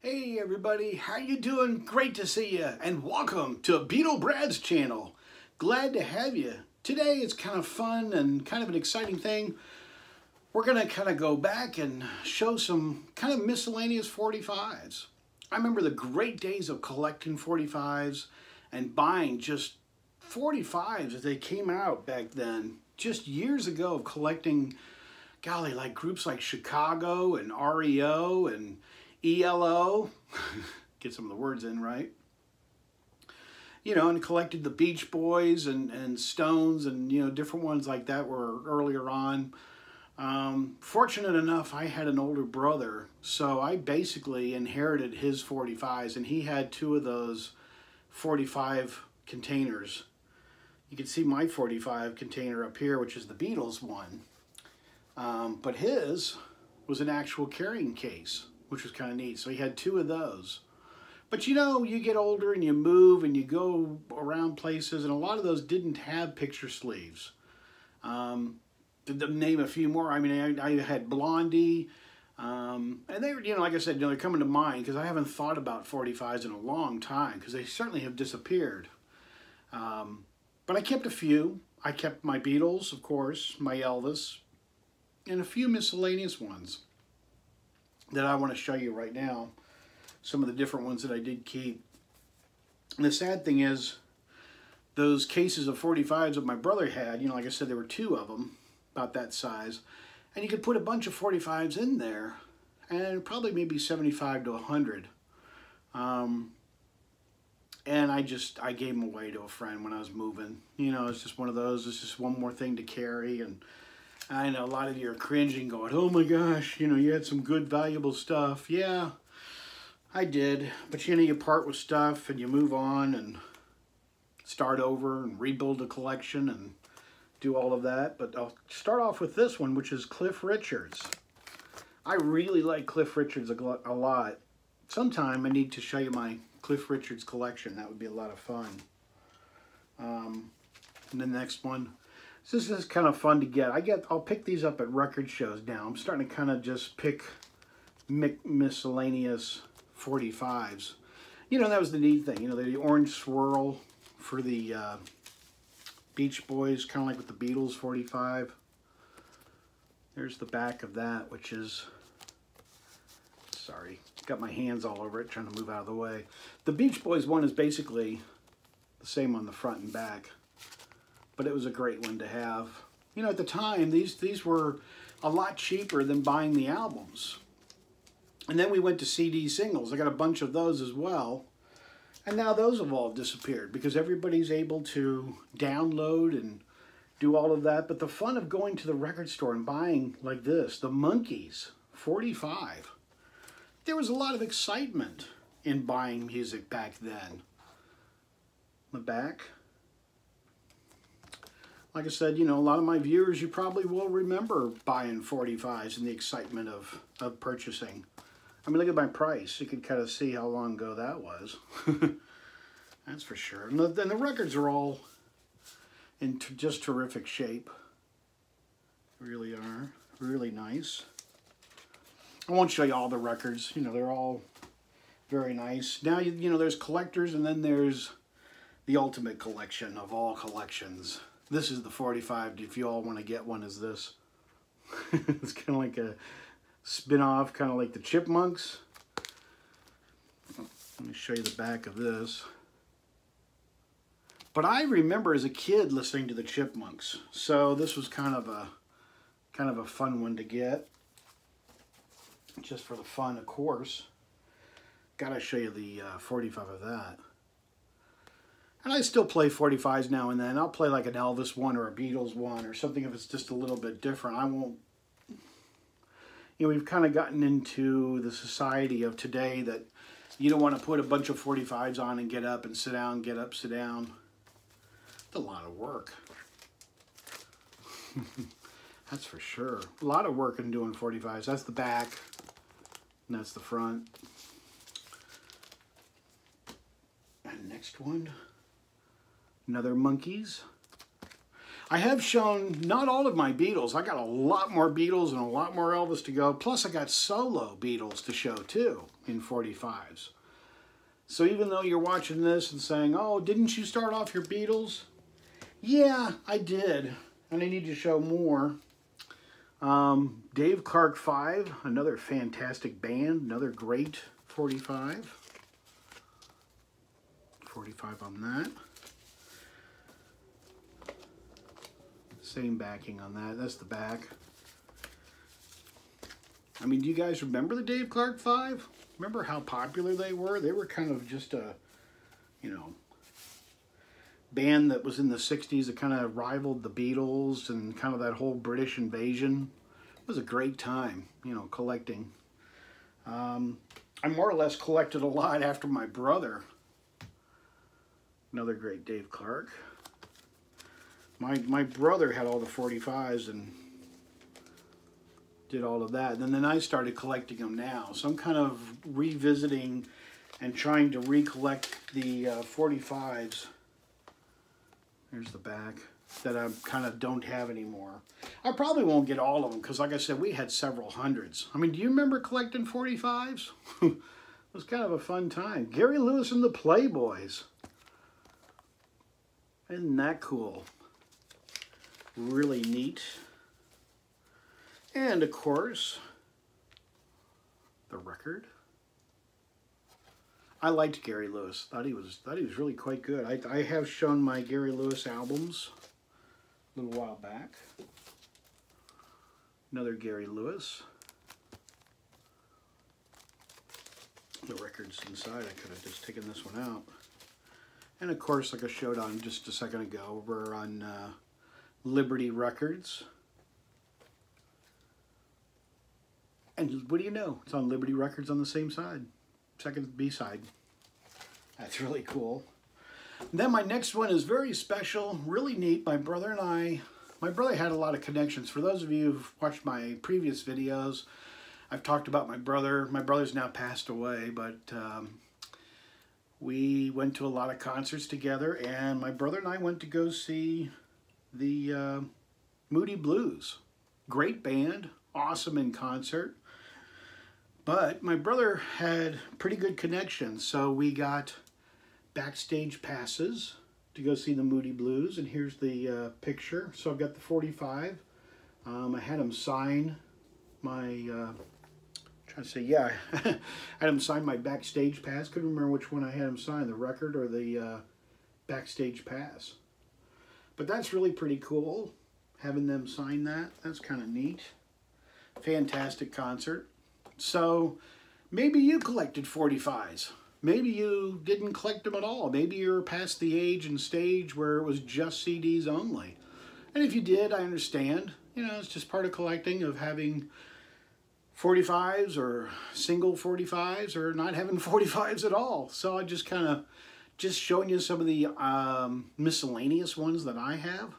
Hey everybody, how you doing? Great to see you, and welcome to Beetle Brad's channel. Glad to have you. Today it's kind of fun and kind of an exciting thing. We're gonna kind of go back and show some kind of miscellaneous 45s. I remember the great days of collecting 45s and buying just 45s as they came out back then. Just years ago of collecting, golly, like groups like Chicago and REO and ELO, get some of the words in right, you know, and collected the Beach Boys and Stones and, you know, different ones like that were earlier on. Fortunate enough, I had an older brother, so I basically inherited his 45s, and he had two of those 45 containers. You can see my 45 container up here, which is the Beatles one, but his was an actual carrying case, which was kind of neat. So he had two of those. But you know, you get older and you move and you go around places, and a lot of those didn't have picture sleeves. To name a few more, I mean, I had Blondie, and they were, you know, like I said, you know, they're coming to mind because I haven't thought about 45s in a long time because they certainly have disappeared. But I kept a few. I kept my Beatles, of course, my Elvis, and a few miscellaneous ones that I want to show you right now. Some of the different ones that I did keep. And the sad thing is, those cases of 45s that my brother had, you know, like I said, there were two of them, about that size. And you could put a bunch of 45s in there, and probably maybe 75 to 100. And I gave them away to a friend when I was moving. You know, it's just one of those, it's just one more thing to carry. And I know a lot of you are cringing, going, oh my gosh, you know, you had some good, valuable stuff. Yeah, I did. But you know, you part with stuff and you move on and start over and rebuild a collection and do all of that. But I'll start off with this one, which is Cliff Richard's. I really like Cliff Richard's a lot. Sometime I need to show you my Cliff Richard's collection. That would be a lot of fun. And the next one. So this is kind of fun to get. I'll pick these up at record shows now. I'm starting to kind of just pick miscellaneous 45s. You know, that was the neat thing. You know, the orange swirl for the Beach Boys, kind of like with the Beatles 45. There's the back of that, which is, sorry, got my hands all over it trying to move out of the way. The Beach Boys one is basically the same on the front and back. But it was a great one to have. You know, at the time, these were a lot cheaper than buying the albums. And then we went to CD singles. I got a bunch of those as well. And now those have all disappeared because everybody's able to download and do all of that. But the fun of going to the record store and buying like this, the Monkees 45, there was a lot of excitement in buying music back then. The back. Like I said, you know, a lot of my viewers, you probably will remember buying 45s and the excitement of purchasing. I mean, look at my price. You can kind of see how long ago that was. That's for sure. And the records are all in just terrific shape. Really are. Really nice. I won't show you all the records. You know, they're all very nice. Now, you know, there's collectors, and then there's the ultimate collection of all collections. This is the 45, if you all want to get one, is this. It's kind of like a spin-off, kind of like the Chipmunks. Let me show you the back of this. But I remember as a kid listening to the Chipmunks, so this was kind of a fun one to get. Just for the fun, of course. Gotta show you the 45 of that. And I still play 45s now and then. I'll play like an Elvis one or a Beatles one or something if it's just a little bit different. I won't, you know, we've kind of gotten into the society of today that you don't want to put a bunch of 45s on and get up and sit down, get up, sit down. It's a lot of work. That's for sure. A lot of work in doing 45s. That's the back, and that's the front. And next one. Another Monkees. I have shown not all of my Beatles. I got a lot more Beatles and a lot more Elvis to go. Plus I got solo Beatles to show too in 45s. So even though you're watching this and saying, oh, didn't you start off your Beatles? Yeah, I did. And I need to show more. Dave Clark 5, another fantastic band, another great 45. 45 on that. Same backing on that. That's the back. I mean, do you guys remember the Dave Clark 5? Remember how popular they were? They were kind of just a, you know, band that was in the 60s that kind of rivaled the Beatles and kind of that whole British invasion. It was a great time, you know, collecting. I more or less collected a lot after my brother. Another great Dave Clark. My brother had all the 45s and did all of that. And then I started collecting them now. So I'm kind of revisiting and trying to recollect the 45s. There's the back that I kind of don't have anymore. I probably won't get all of them because, like I said, we had several hundreds. I mean, do you remember collecting 45s? It was kind of a fun time. Gary Lewis and the Playboys. Isn't that cool? Really neat. And of course, the record. I liked Gary Lewis. Thought he was really quite good. I have shown my Gary Lewis albums a little while back. Another Gary Lewis. The record's inside. I could have just taken this one out. And of course, like I showed on just a second ago, we're on Liberty Records. And what do you know? It's on Liberty Records on the same side. Second B-side. That's really cool. And then my next one is very special, really neat. My brother had a lot of connections. For those of you who've watched my previous videos, I've talked about my brother. My brother's now passed away, but we went to a lot of concerts together, and my brother and I went to go see the Moody Blues. Great band, awesome in concert. But my brother had pretty good connections, so we got backstage passes to go see the Moody Blues, and here's the picture. So I've got the 45. I had him sign my, trying to say, yeah, I had him sign my backstage pass. Couldn't remember which one I had him sign, the record or the backstage pass. But that's really pretty cool, having them sign that. That's kind of neat. Fantastic concert. So maybe you collected 45s. Maybe you didn't collect them at all. Maybe you're past the age and stage where it was just CDs only. And if you did, I understand. You know, it's just part of collecting, of having 45s or single 45s or not having 45s at all. So I just kind of showing you some of the miscellaneous ones that I have.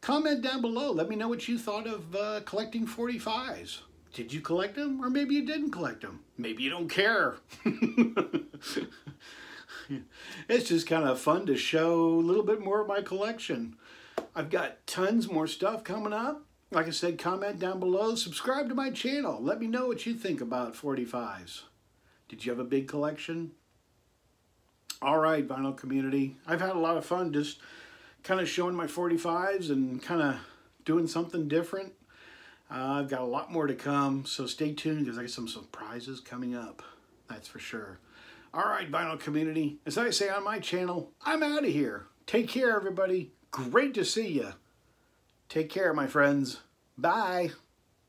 Comment down below. Let me know what you thought of collecting 45s. Did you collect them? Or maybe you didn't collect them. Maybe you don't care. It's just kind of fun to show a little bit more of my collection. I've got tons more stuff coming up. Like I said, comment down below. Subscribe to my channel. Let me know what you think about 45s. Did you have a big collection? All right, vinyl community. I've had a lot of fun just kind of showing my 45s and kind of doing something different. I've got a lot more to come, so stay tuned because I got some surprises coming up. That's for sure. All right, vinyl community. As I say on my channel, I'm out of here. Take care, everybody. Great to see you. Take care, my friends. Bye.